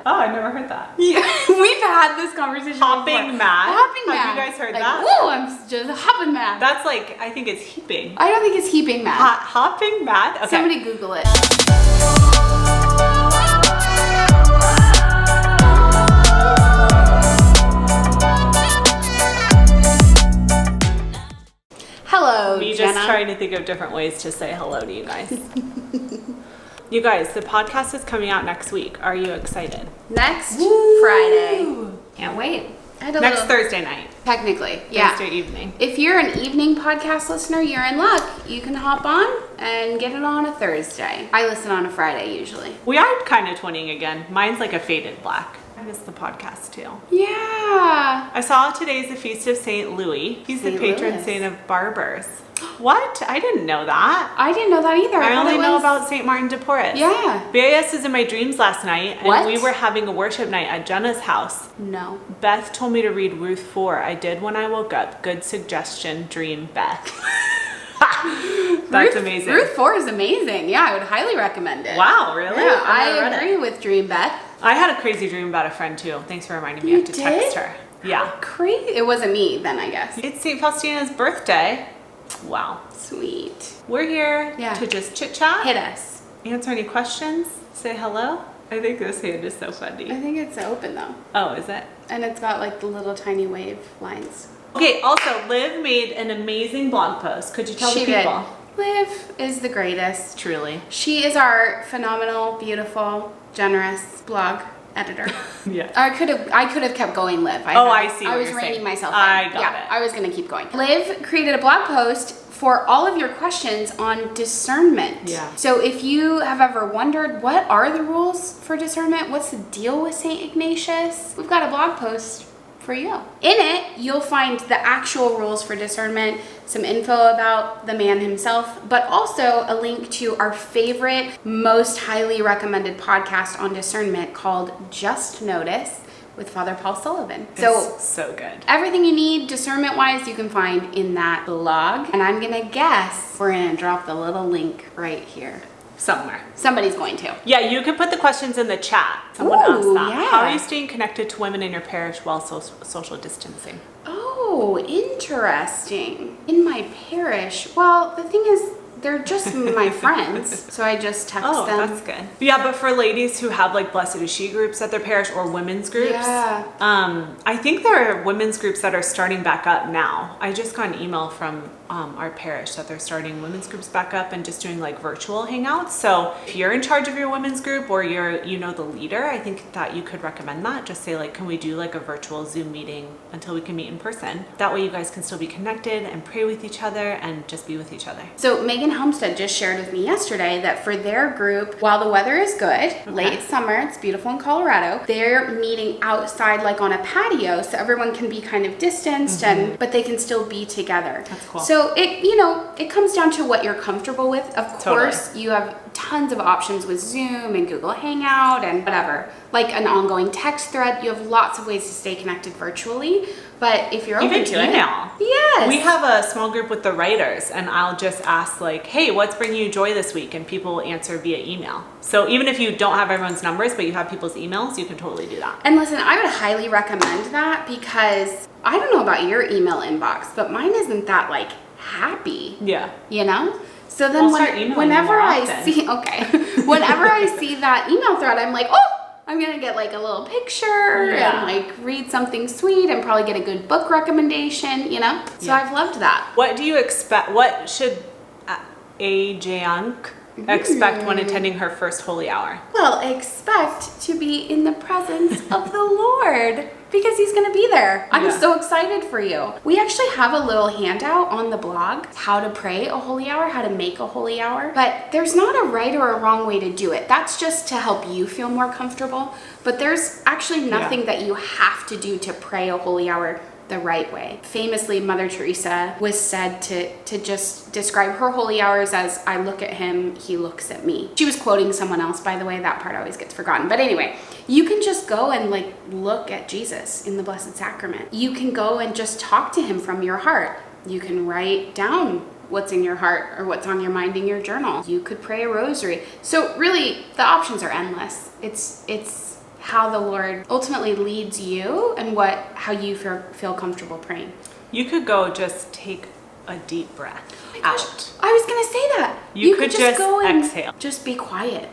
Oh, I never heard that. Yeah, we've had this conversation Hopping before. mad? Hopping mad. Have you guys heard like, that? Whoa, I'm just hopping mad. That's like, I think it's heaping. I don't think it's heaping mad. Hopping mad? Okay. Somebody Google it. Hello, Me Jenna. just trying to think of different ways to say hello to you guys. You guys, the podcast is coming out next week. Are you excited? Next Woo! Friday. Can't wait. Next Thursday night. Technically, yeah. Thursday evening. If you're an evening podcast listener, you're in luck. You can hop on and get it on a Thursday. I listen on a Friday usually. We are kind of twinning again. Mine's like a faded black. I miss the podcast too. Yeah. I saw today's the feast of St. Louis. He's the St. patron Louis. saint of barbers. What? I didn't know that. I didn't know that either. I thought only it know was- about St. Martin de Porres. Yeah. BAS was in my dreams last night, and What? we were having a worship night at Jenna's house. No. Beth told me to read Ruth 4. I did when I woke up. Good suggestion, dream Beth. That's amazing. Ruth 4 is amazing. Yeah, I would highly recommend it. Wow, really? Yeah, I've never I read it. agree with Dream Beth. I had a crazy dream about a friend too. Thanks for reminding me. You I have to text did? her. Yeah. Crazy. It wasn't me then, I guess. It's St. Faustina's birthday. Wow. Sweet. We're here Yeah. to just chit chat, Hit us. answer any questions, say hello. I think this hand is so funny. I think it's open though. Oh, is it? And it's got like the little tiny wave lines. Okay, also, Liv made an amazing blog post. Could you tell the people? Liv is the greatest. Truly. She is our phenomenal, beautiful, generous blog editor. Yeah. I could have kept going, Liv. I see I what was you're reining saying. myself I in. got Yeah, it. I was gonna keep going. Liv created a blog post for all of your questions on discernment. Yeah. So if you have ever wondered what are the rules for discernment, what's the deal with Saint Ignatius, we've got a blog post for you. In it, you'll find the actual rules for discernment, some info about the man himself, but also a link to our favorite, most highly recommended podcast on discernment called Just Notice with Father Paul Sullivan. It's so good. Everything you need discernment-wise you can find in that blog. And I'm gonna guess we're gonna drop the little link right here. Somewhere. Somebody's going to. Yeah, you can put the questions in the chat. Someone Ooh, asked that. yeah. How are you staying connected to women in your parish while social distancing? Oh, interesting. In my parish, well, the thing is, they're just my friends, so I just text Oh, them. that's good. Yeah, but for ladies who have like Blessed is She groups at their parish or women's groups, Yeah. I think there are women's groups that are starting back up now. I just got an email from our parish that they're starting women's groups back up and just doing like virtual hangouts. So if you're in charge of your women's group or you're, the leader, I think that you could recommend that. Just say like, can we do like a virtual Zoom meeting until we can meet in person? That way you guys can still be connected and pray with each other and just be with each other. So Megan Helmstead just shared with me yesterday that for their group, while the weather is good, late summer, it's beautiful in Colorado, they're meeting outside like on a patio so everyone can be kind of distanced but they can still be together. That's cool. So it comes down to what you're comfortable with. Of course, you have tons of options with Zoom and Google Hangout and whatever. Like an ongoing text thread, you have lots of ways to stay connected virtually. But if you're open Even to email. it, yes. We have a small group with the writers, and I'll just ask like, hey, what's bringing you joy this week? And people will answer via email. So even if you don't have everyone's numbers, but you have people's emails, you can totally do that. And listen, I would highly recommend that because I don't know about your email inbox, but mine isn't that like happy, Yeah. So then I'll start emailing whenever more I often. see, whenever I see that email thread, I'm like, oh, I'm going to get like a little picture Yeah. and like read something sweet and probably get a good book recommendation, So Yeah. I've loved that. What do you expect? What should a Jank expect when attending her first holy hour? Well, expect to be in the presence of the Lord because he's going to be there. I'm Yeah. so excited for you. We actually have a little handout on the blog, how to pray a holy hour, how to make a holy hour, but there's not a right or a wrong way to do it. That's just to help you feel more comfortable, but there's actually nothing that you have to do to pray a holy hour the right way. Famously, Mother Teresa was said to just describe her holy hours as, I look at him, he looks at me. She was quoting someone else, by the way, that part always gets forgotten. But anyway, you can just go and like look at Jesus in the Blessed Sacrament. You can go and just talk to him from your heart. You can write down what's in your heart or what's on your mind in your journal. You could pray a rosary. So really, the options are endless. It's how the Lord ultimately leads you and how you feel comfortable praying. You could go just take a deep breath out. I was going to say that. You could just go and exhale. just be quiet.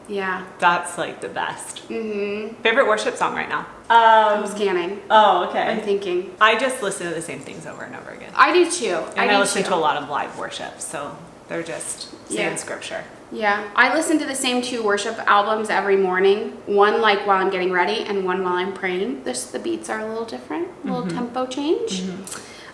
Yeah. That's like the best. Favorite worship song right now? I'm scanning. Oh, okay. I'm thinking. I just listen to the same things over and over again. I do too. And I listen to a lot of live worship, so they're just saying scripture. Yeah. I listen to the same 2 worship albums every morning. One like while I'm getting ready and one while I'm praying. The beats are a little different, a little tempo change.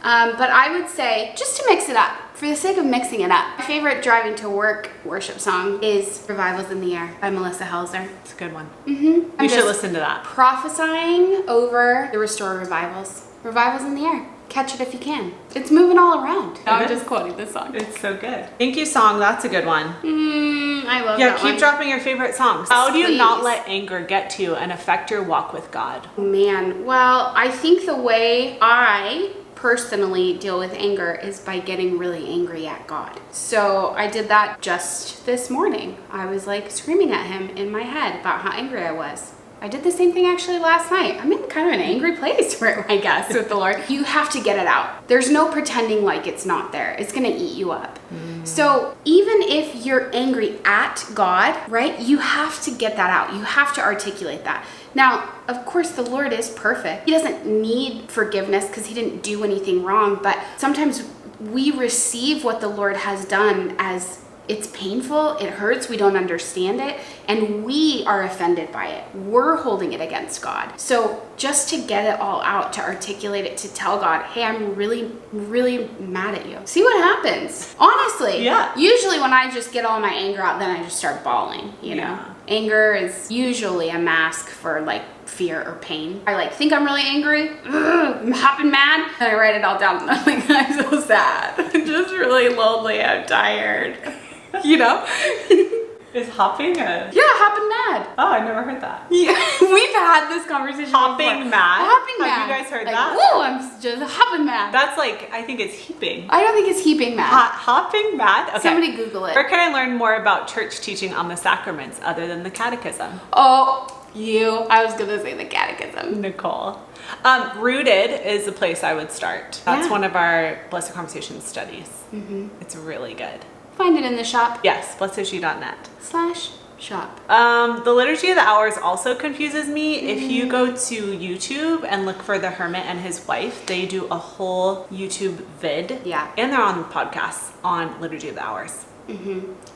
But I would say, just to mix it up, for the sake of mixing it up, my favorite driving to work worship song is Revivals in the Air by Melissa Helser. It's a good one. You You should listen to that. Prophesying over the Restore Revivals. Revivals in the Air. Catch it if you can. It's moving all around. I'm just quoting this song. It's so good. Thank you song, that's a good one. I love that Yeah, keep one. dropping your favorite songs. How do you not Please. let anger get to you and affect your walk with God? Man, well, I think the way I personally deal with anger is by getting really angry at God. So I did that just this morning. I was like screaming at him in my head about how angry I was. I did the same thing actually last night. I'm in kind of an angry place, I guess, with the Lord. You have to get it out. There's no pretending like it's not there. It's going to eat you up. So even if you're angry at God, right, you have to get that out. You have to articulate that. Now, of course, the Lord is perfect. He doesn't need forgiveness because he didn't do anything wrong. But sometimes we receive what the Lord has done as it's painful, it hurts, we don't understand it, and we are offended by it. We're holding it against God. So just to get it all out, to articulate it, to tell God, hey, I'm really, really mad at you. See what happens. Honestly, Yeah. Usually when I just get all my anger out, then I just start bawling, you know. Anger is usually a mask for like fear or pain. I think I'm really angry. I'm hopping mad. And I write it all down and I'm like, I'm so sad. I'm just really lonely. I'm tired. You know? Is hopping a... Yeah, hopping mad. Oh, I never heard that. Yeah, we've had this conversation Hopping before. mad? Hopping mad. Have you guys heard that? Whoa, I'm just hopping mad. That's I think it's heaping. I don't think it's heaping mad. Hopping mad? Okay. Somebody Google it. Where can I learn more about church teaching on the sacraments other than the catechism? Oh, I was going to say the catechism. Nicole. Rooted is the place I would start. That's one of our Blessed Conversations studies. It's really good. Find it in the shop. Yes, blessedg.net. /shop. The Liturgy of the Hours also confuses me. If you go to YouTube and look for the hermit and his wife, they do a whole YouTube vid. Yeah. And they're on podcasts on Liturgy of the Hours.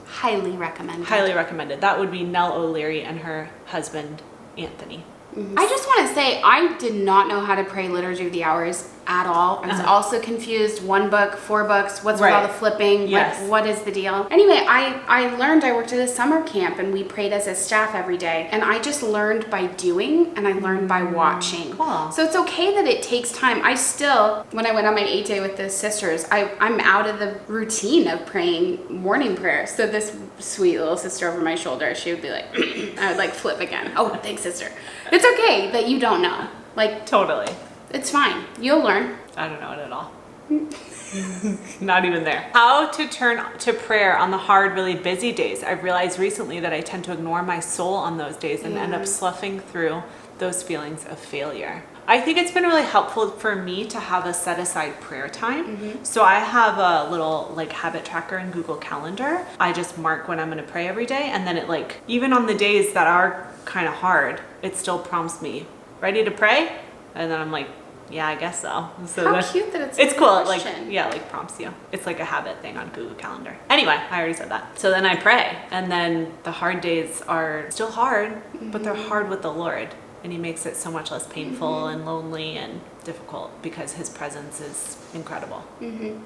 Highly recommended. Highly recommended. That would be Nell O'Leary and her husband, Anthony. I just want to say, I did not know how to pray Liturgy of the Hours at all. I was also confused. 1 book, 4 books. What's with all the flipping? Yes. What is the deal? Anyway, I learned, I worked at a summer camp and we prayed as a staff every day. And I just learned by doing and I learned by watching. Cool. So it's okay that it takes time. I still, when I went on my 8-day with the sisters, I'm out of the routine of praying morning prayer. So this sweet little sister over my shoulder, she would be like, I would flip again. Oh, thanks, sister. It's okay that you don't know. Totally. It's fine. You'll learn. I don't know it at all. Not even there. How to turn to prayer on the hard, really busy days. I've realized recently that I tend to ignore my soul on those days and end up sloughing through those feelings of failure. I think it's been really helpful for me to have a set aside prayer time. So I have a little habit tracker in Google Calendar. I just mark when I'm going to pray every day. And then it even on the days that are kind of hard, it still prompts me, ready to pray? And then I'm like, yeah, I guess so. How cute that it's cool. Question. Prompts you. It's like a habit thing on Google Calendar. Anyway, I already said that. So then I pray, and then the hard days are still hard, but they're hard with the Lord, and He makes it so much less painful and lonely and difficult because His presence is incredible.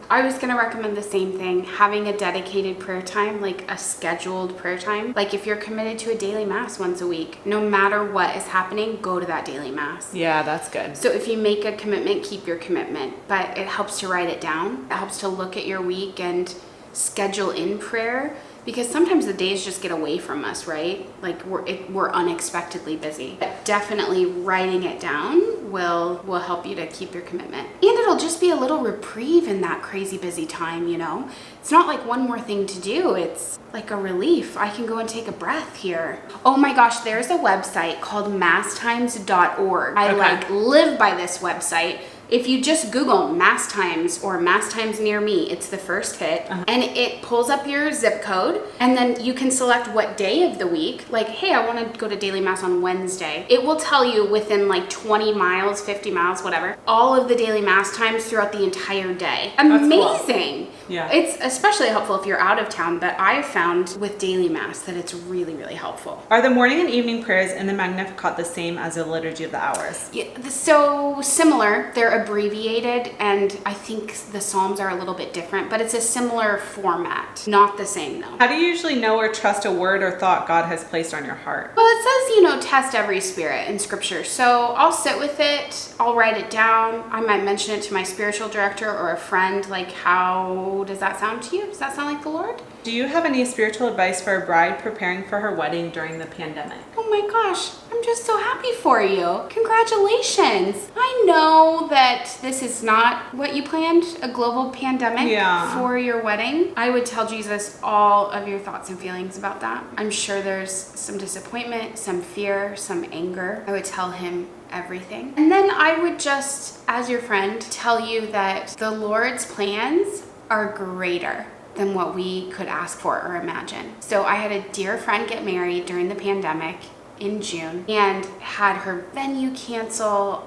I was going to recommend the same thing, having a dedicated prayer time, a scheduled prayer time. If you're committed to a daily mass once a week, no matter what is happening, go to that daily mass. Yeah, that's good. So if you make a commitment, keep your commitment, but it helps to write it down. It helps to look at your week and schedule in prayer because sometimes the days just get away from us, right? Like we're unexpectedly busy. But definitely writing it down will help you to keep your commitment. And it'll just be a little reprieve in that crazy busy time, you know? It's not like one more thing to do. It's like a relief. I can go and take a breath here. Oh my gosh, there's a website called masstimes.org. I like live by this website. If you just Google Mass Times or Mass Times near me, it's the first hit, and it pulls up your zip code, and then you can select what day of the week. Like, hey, I want to go to daily Mass on Wednesday. It will tell you within like 20 miles, 50 miles, whatever, all of the daily Mass times throughout the entire day. Amazing. Cool. Yeah. It's especially helpful if you're out of town, but I've found with daily Mass that it's really, really helpful. Are the morning and evening prayers in the Magnificat the same as the Liturgy of the Hours? Yeah, so similar. They're abbreviated, and I think the Psalms are a little bit different, but it's a similar format. Not the same though. How do you usually know or trust a word or thought God has placed on your heart? Well, it says, you know, test every spirit in scripture. So I'll sit with it, I'll write it down. I might mention it to my spiritual director or a friend, like, how does that sound to you? Does that sound like the Lord? Do you have any spiritual advice for a bride preparing for her wedding during the pandemic? Oh my gosh, I'm just so happy for you. Congratulations. I know that this is not what you planned, a global pandemic for your wedding. I would tell Jesus all of your thoughts and feelings about that. I'm sure there's some disappointment, some fear, some anger. I would tell him everything. And then I would just, as your friend, tell you that the Lord's plans are greater than what we could ask for or imagine. So I had a dear friend get married during the pandemic in June and had her venue cancel,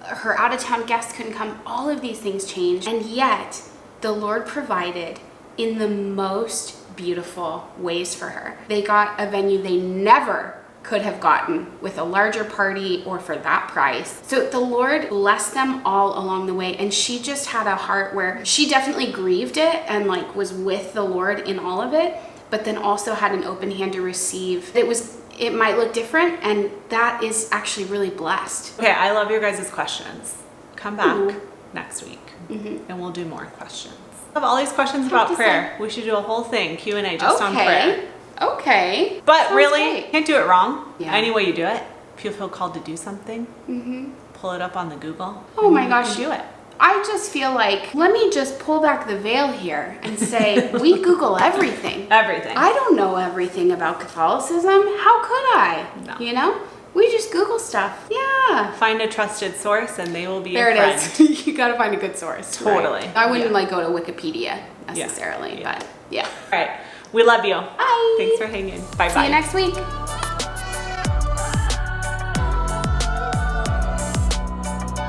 her out-of-town guests couldn't come, all of these things changed, and yet the Lord provided in the most beautiful ways for her. They got a venue they never could have gotten with a larger party or for that price. So the Lord blessed them all along the way, and she just had a heart where she definitely grieved it and like was with the Lord in all of it, but then also had an open hand to receive. It might look different, and that is actually really blessed. Okay, I love your guys' questions. Come back next week and we'll do more questions. I have all these questions about prayer. We should do a whole thing, Q&A just on prayer. Okay. But Sounds really, great. can't do it wrong. Yeah. Any way you do it. If you feel called to do something, pull it up on the Google. Oh my gosh. Do it. I just feel like, let me just pull back the veil here and say, we Google everything. Everything. I don't know everything about Catholicism. How could I? No. You know? We just Google stuff. Yeah. Find a trusted source and they will be There your it friend. is. You gotta find a good source. Totally. Right? I wouldn't like go to Wikipedia necessarily, but yeah. All right. We love you. Bye. Thanks for hanging. Bye-bye. See you next week.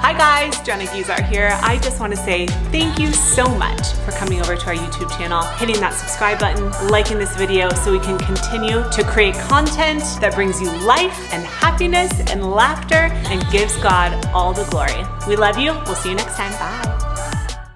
Hi guys, Jenna here. I just want to say thank you so much for coming over to our YouTube channel, hitting that subscribe button, liking this video so we can continue to create content that brings you life and happiness and laughter and gives God all the glory. We love you. We'll see you next time. Bye.